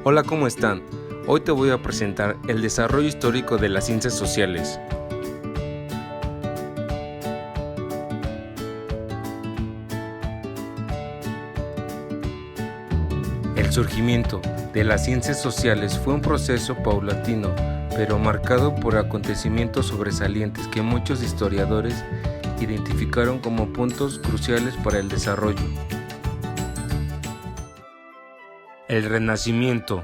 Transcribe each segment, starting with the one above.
Hola, ¿cómo están? Hoy te voy a presentar el desarrollo histórico de las ciencias sociales. El surgimiento de las ciencias sociales fue un proceso paulatino, pero marcado por acontecimientos sobresalientes que muchos historiadores identificaron como puntos cruciales para el desarrollo. El Renacimiento.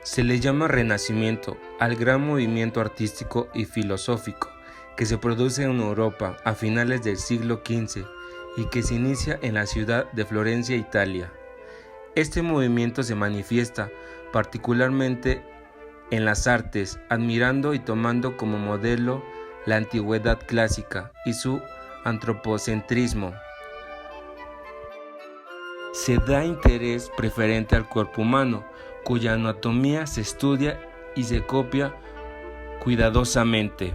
Se le llama Renacimiento al gran movimiento artístico y filosófico que se produce en Europa a finales del siglo XV y que se inicia en la ciudad de Florencia, Italia. Este movimiento se manifiesta particularmente en las artes, admirando y tomando como modelo la antigüedad clásica y su antropocentrismo. Se da interés preferente al cuerpo humano, cuya anatomía se estudia y se copia cuidadosamente.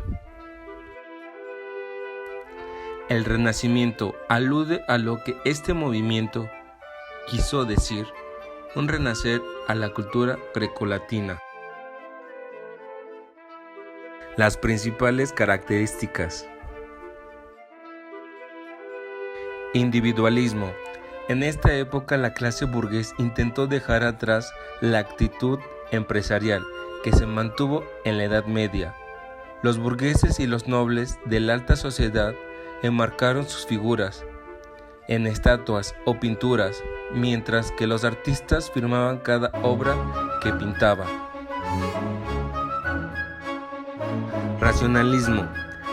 El Renacimiento alude a lo que este movimiento quiso decir, un renacer a la cultura grecolatina. Las principales características. Individualismo. En esta época la clase burgués intentó dejar atrás la actitud empresarial que se mantuvo en la Edad Media. Los burgueses y los nobles de la alta sociedad enmarcaron sus figuras en estatuas o pinturas, mientras que los artistas firmaban cada obra que pintaban. Racionalismo.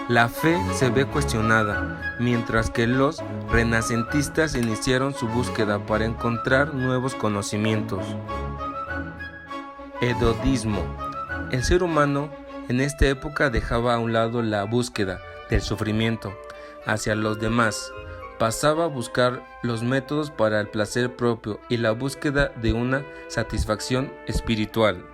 La fe se ve cuestionada, mientras que los renacentistas iniciaron su búsqueda para encontrar nuevos conocimientos. Hedonismo. El ser humano en esta época dejaba a un lado la búsqueda del sufrimiento hacia los demás, pasaba a buscar los métodos para el placer propio y la búsqueda de una satisfacción espiritual.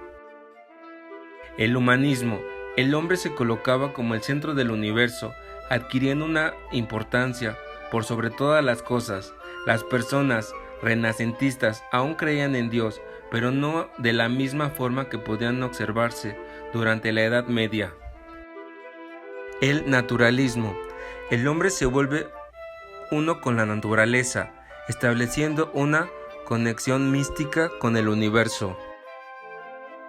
El humanismo. El hombre se colocaba como el centro del universo, adquiriendo una importancia por sobre todas las cosas. Las personas renacentistas aún creían en Dios, pero no de la misma forma que podían observarse durante la Edad Media. El naturalismo. El hombre se vuelve uno con la naturaleza, estableciendo una conexión mística con el universo.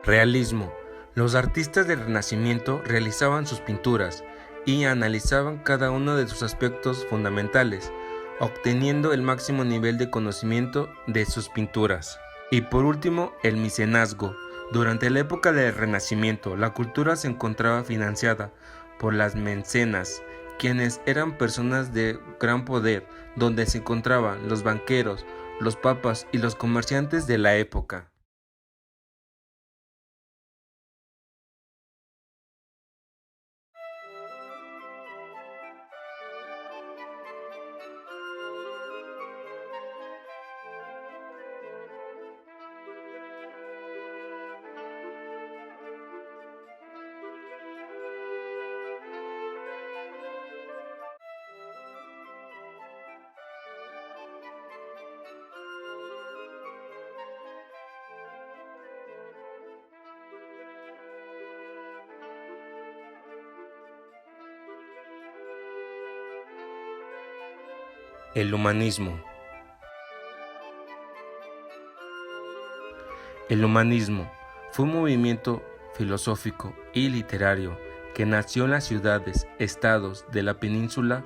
Realismo. Los artistas del Renacimiento realizaban sus pinturas y analizaban cada uno de sus aspectos fundamentales, obteniendo el máximo nivel de conocimiento de sus pinturas. Y por último, el mecenazgo. Durante la época del Renacimiento, la cultura se encontraba financiada por las mecenas, quienes eran personas de gran poder, donde se encontraban los banqueros, los papas y los comerciantes de la época. El humanismo. El humanismo fue un movimiento filosófico y literario que nació en las ciudades-estados de la península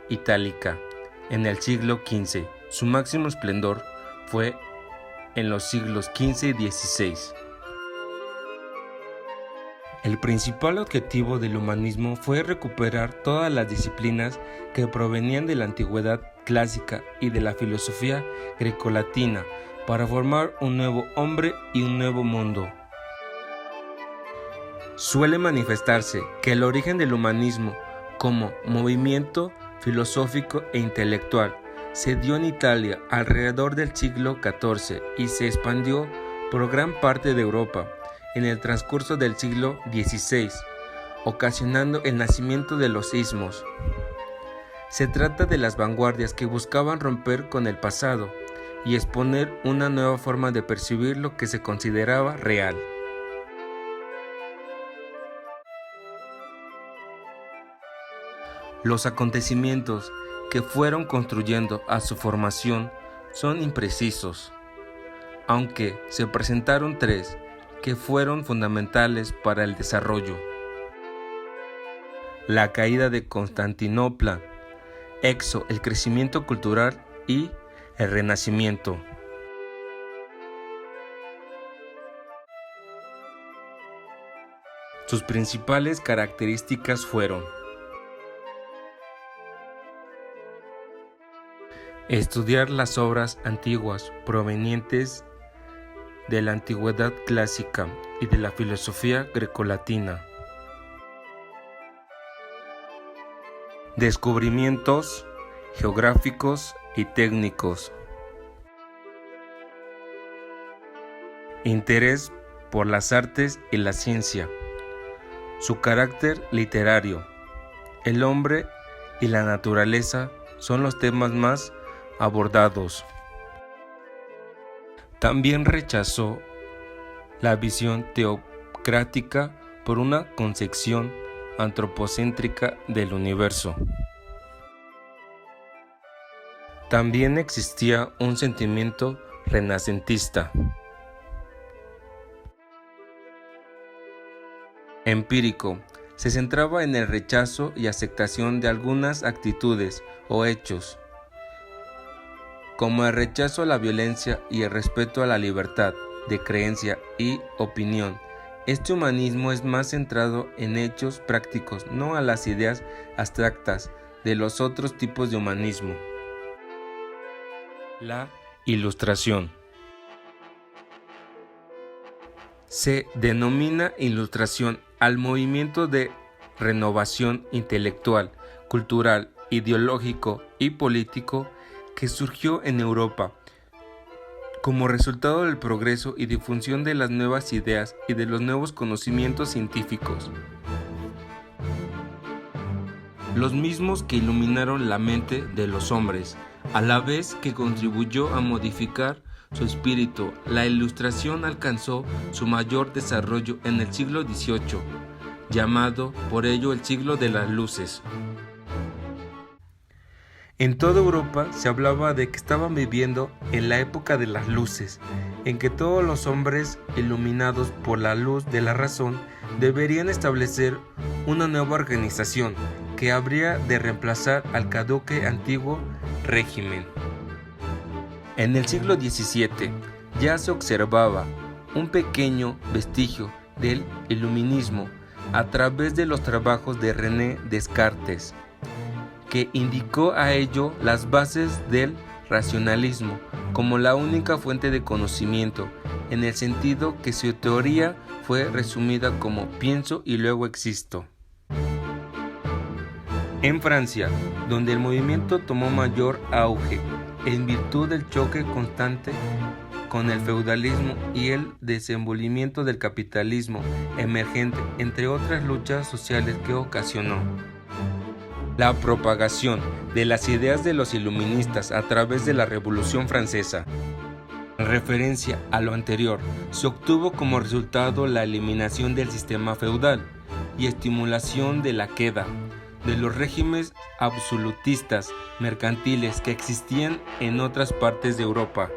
itálica en el siglo XV. Su máximo esplendor fue en los siglos XV y XVI. El principal objetivo del humanismo fue recuperar todas las disciplinas que provenían de la antigüedad clásica y de la filosofía grecolatina para formar un nuevo hombre y un nuevo mundo. Suele manifestarse que el origen del humanismo como movimiento filosófico e intelectual se dio en Italia alrededor del siglo XIV y se expandió por gran parte de Europa en el transcurso del siglo XVI, ocasionando el nacimiento de los ismos. Se trata de las vanguardias que buscaban romper con el pasado y exponer una nueva forma de percibir lo que se consideraba real. Los acontecimientos que fueron construyendo a su formación son imprecisos, aunque se presentaron tres que fueron fundamentales para el desarrollo: la caída de Constantinopla, el crecimiento cultural y el Renacimiento. Sus principales características fueron: estudiar las obras antiguas provenientes de la antigüedad clásica y de la filosofía grecolatina. Descubrimientos geográficos y técnicos. Interés por las artes y la ciencia. Su carácter literario. El hombre y la naturaleza son los temas más abordados. También rechazó la visión teocrática por una concepción antropocéntrica del universo. También existía un sentimiento renacentista. Empírico. Se centraba en el rechazo y aceptación de algunas actitudes o hechos, como el rechazo a la violencia y el respeto a la libertad de creencia y opinión. Este humanismo es más centrado en hechos prácticos, no a las ideas abstractas de los otros tipos de humanismo. La Ilustración. Se denomina Ilustración al movimiento de renovación intelectual, cultural, ideológico y político que surgió en Europa como resultado del progreso y difusión de las nuevas ideas y de los nuevos conocimientos científicos, los mismos que iluminaron la mente de los hombres, a la vez que contribuyó a modificar su espíritu. La Ilustración alcanzó su mayor desarrollo en el siglo XVIII, llamado por ello el siglo de las luces. En toda Europa se hablaba de que estaban viviendo en la época de las luces, en que todos los hombres iluminados por la luz de la razón deberían establecer una nueva organización que habría de reemplazar al caduco antiguo régimen. En el siglo XVII ya se observaba un pequeño vestigio del iluminismo a través de los trabajos de René Descartes, que indicó a ello las bases del racionalismo como la única fuente de conocimiento, en el sentido que su teoría fue resumida como pienso y luego existo. En Francia, donde el movimiento tomó mayor auge en virtud del choque constante con el feudalismo y el desenvolvimiento del capitalismo emergente, entre otras luchas sociales que ocasionó. La propagación de las ideas de los iluministas a través de la Revolución Francesa. En referencia a lo anterior, se obtuvo como resultado la eliminación del sistema feudal y estimulación de la queda de los regímenes absolutistas mercantiles que existían en otras partes de Europa.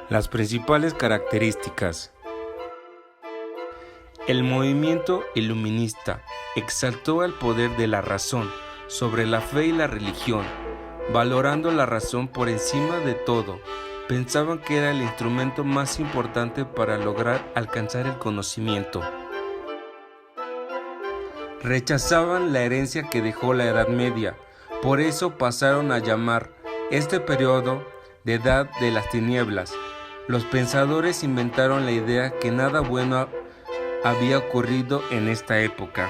Las principales características. El movimiento iluminista exaltó el poder de la razón sobre la fe y la religión, valorando la razón por encima de todo. Pensaban que era el instrumento más importante para lograr alcanzar el conocimiento. Rechazaban la herencia que dejó la Edad Media, por eso pasaron a llamar este periodo de Edad de las Tinieblas. Los pensadores inventaron la idea que nada bueno había ocurrido en esta época.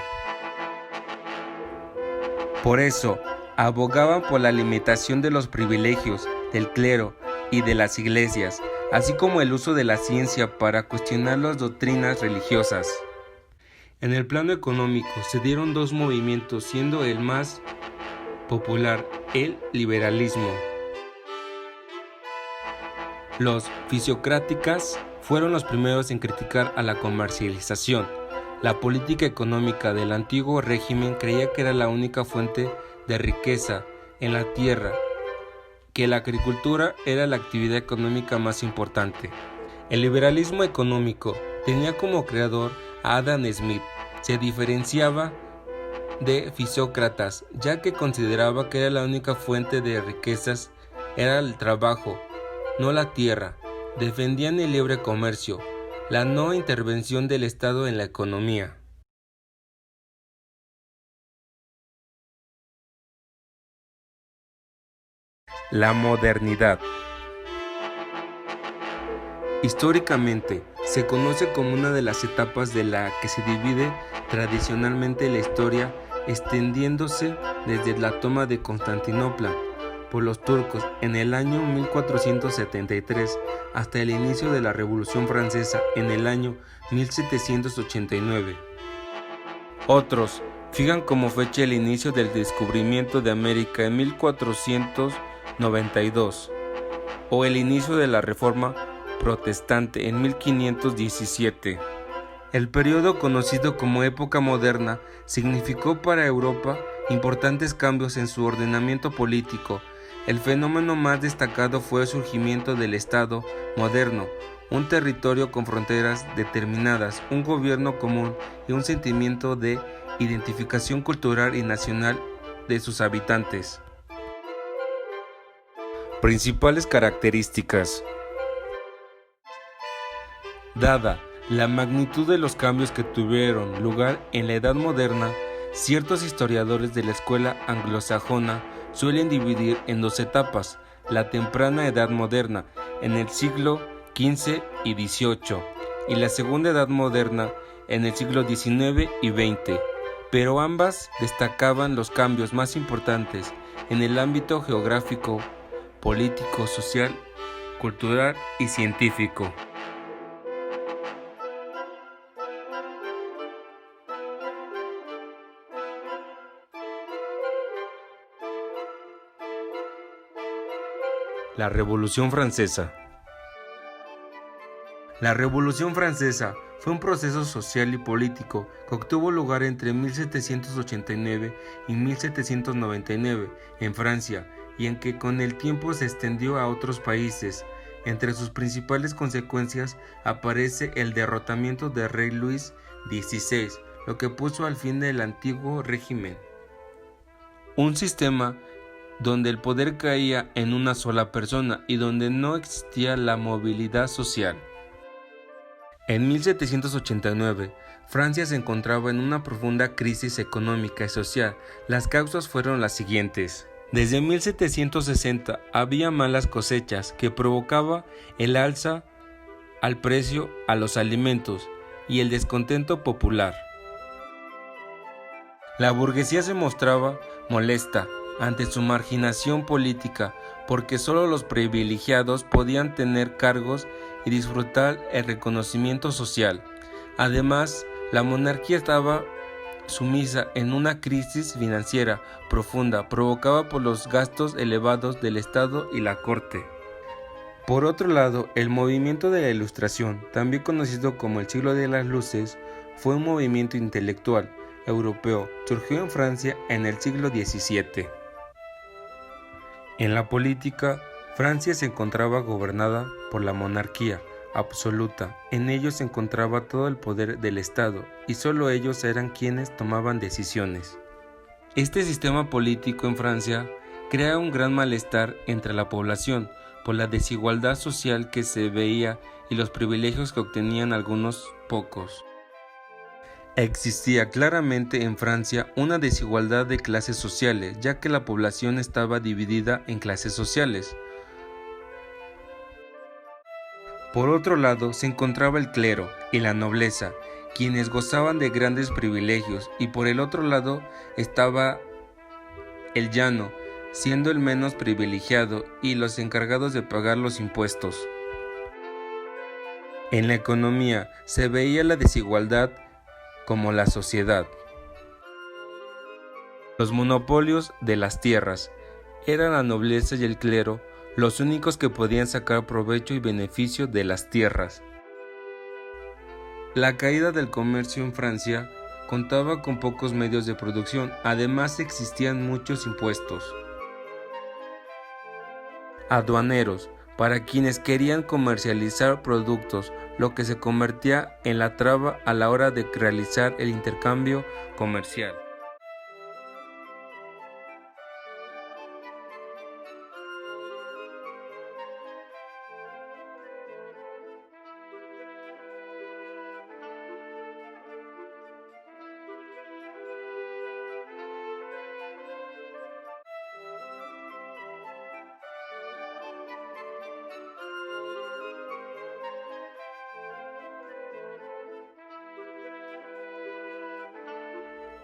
Por eso, Abogaban por la limitación de los privilegios del clero y de las iglesias, así como el uso de la ciencia para cuestionar las doctrinas religiosas. En el plano económico se dieron dos movimientos, siendo el más popular el liberalismo. Los fisiocráticas fueron los primeros en criticar a la comercialización. La política económica del antiguo régimen creía que era la única fuente de riqueza en la tierra, que la agricultura era la actividad económica más importante. El liberalismo económico tenía como creador a Adam Smith. Se diferenciaba de Fisiócratas, ya que consideraba que era la única fuente de riquezas era el trabajo, no la tierra. Defendían el libre comercio, la no intervención del Estado en la economía. La modernidad. Históricamente, se conoce como una de las etapas de la que se divide tradicionalmente la historia, extendiéndose desde la toma de Constantinopla por los turcos en el año 1473 hasta el inicio de la Revolución Francesa en el año 1789. Otros fijan como fecha el inicio del descubrimiento de América en 1492 o el inicio de la Reforma Protestante en 1517. El periodo conocido como época moderna significó para Europa importantes cambios en su ordenamiento político. El fenómeno más destacado fue el surgimiento del Estado moderno, un territorio con fronteras determinadas, un gobierno común y un sentimiento de identificación cultural y nacional de sus habitantes. Principales características. Dada la magnitud de los cambios que tuvieron lugar en la Edad Moderna, ciertos historiadores de la escuela anglosajona suelen dividir en dos etapas: la temprana Edad Moderna, en el siglo XV y XVIII, y la segunda Edad Moderna, en el siglo XIX y XX, pero ambas destacaban los cambios más importantes en el ámbito geográfico, político, social, cultural y científico. La Revolución Francesa. La Revolución Francesa fue un proceso social y político que tuvo lugar entre 1789 y 1799 en Francia y en que con el tiempo se extendió a otros países. Entre sus principales consecuencias aparece el derrotamiento del rey Luis XVI, lo que puso al fin del antiguo régimen. Un sistema donde el poder caía en una sola persona y donde no existía la movilidad social. En 1789, Francia se encontraba en una profunda crisis económica y social. Las causas fueron las siguientes. Desde 1760 había malas cosechas que provocaba el alza al precio a los alimentos y el descontento popular. La burguesía se mostraba molesta ante su marginación política, porque solo los privilegiados podían tener cargos y disfrutar el reconocimiento social. Además, la monarquía estaba sumisa en una crisis financiera profunda provocada por los gastos elevados del Estado y la corte. Por otro lado, el movimiento de la Ilustración, también conocido como el siglo de las luces, fue un movimiento intelectual europeo. Surgió en Francia en el siglo XVII. En la política, Francia se encontraba gobernada por la monarquía absoluta. En ellos se encontraba todo el poder del Estado y solo ellos eran quienes tomaban decisiones. Este sistema político en Francia crea un gran malestar entre la población por la desigualdad social que se veía y los privilegios que obtenían algunos pocos. Existía claramente en Francia una desigualdad de clases sociales, ya que la población estaba dividida en clases sociales. Por otro lado, se encontraba el clero y la nobleza, quienes gozaban de grandes privilegios, y por el otro lado estaba el llano, siendo el menos privilegiado y los encargados de pagar los impuestos. En la economía se veía la desigualdad como la sociedad. Los monopolios de las tierras. Eran la nobleza y el clero los únicos que podían sacar provecho y beneficio de las tierras. La caída del comercio en Francia contaba con pocos medios de producción, además existían muchos impuestos. Aduaneros, para quienes querían comercializar productos, lo que se convertía en la traba a la hora de realizar el intercambio comercial.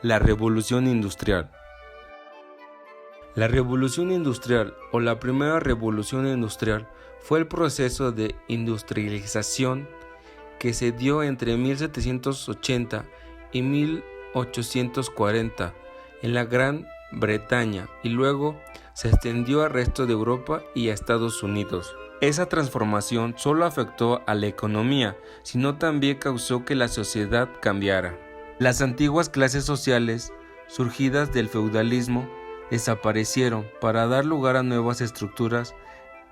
La Revolución Industrial. La Revolución Industrial o la Primera Revolución Industrial fue el proceso de industrialización que se dio entre 1780 y 1840 en la Gran Bretaña y luego se extendió al resto de Europa y a Estados Unidos. Esa transformación solo afectó a la economía, sino también causó que la sociedad cambiara. Las antiguas clases sociales, surgidas del feudalismo, desaparecieron para dar lugar a nuevas estructuras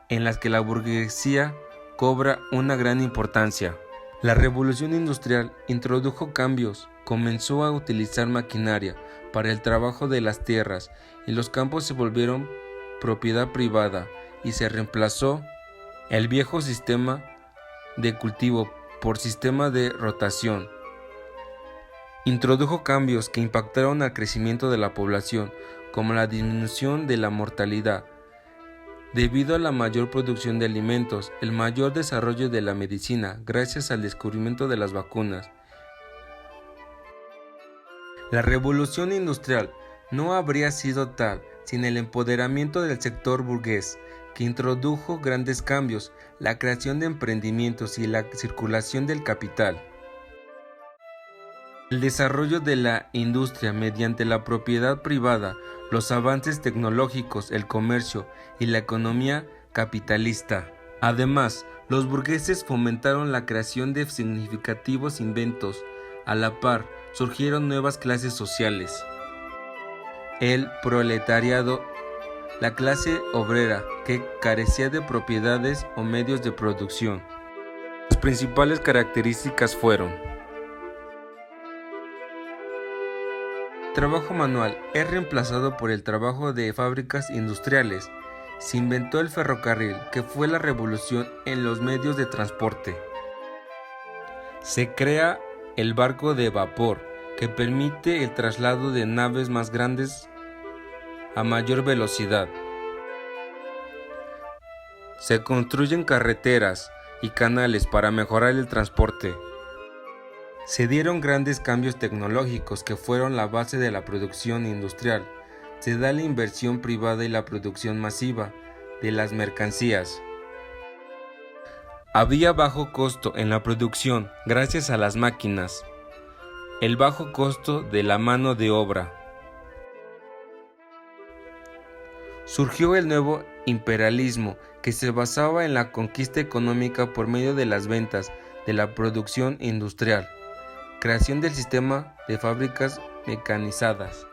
en las que la burguesía cobra una gran importancia. La Revolución Industrial introdujo cambios, comenzó a utilizar maquinaria para el trabajo de las tierras y los campos se volvieron propiedad privada y se reemplazó el viejo sistema de cultivo por sistema de rotación. Introdujo cambios que impactaron al crecimiento de la población, como la disminución de la mortalidad, debido a la mayor producción de alimentos, el mayor desarrollo de la medicina, gracias al descubrimiento de las vacunas. La revolución industrial no habría sido tal sin el empoderamiento del sector burgués, que introdujo grandes cambios, la creación de emprendimientos y la circulación del capital. El desarrollo de la industria mediante la propiedad privada, los avances tecnológicos, el comercio y la economía capitalista. Además, los burgueses fomentaron la creación de significativos inventos. A la par, surgieron nuevas clases sociales. El proletariado, la clase obrera que carecía de propiedades o medios de producción. Las principales características fueron: el trabajo manual es reemplazado por el trabajo de fábricas industriales. Se inventó el ferrocarril, que fue la revolución en los medios de transporte. Se crea el barco de vapor, que permite el traslado de naves más grandes a mayor velocidad. Se construyen carreteras y canales para mejorar el transporte. Se dieron grandes cambios tecnológicos que fueron la base de la producción industrial. Se da la inversión privada y la producción masiva de las mercancías. Había bajo costo en la producción gracias a las máquinas. El bajo costo de la mano de obra. Surgió el nuevo imperialismo, que se basaba en la conquista económica por medio de las ventas de la producción industrial. Creación del sistema de fábricas mecanizadas.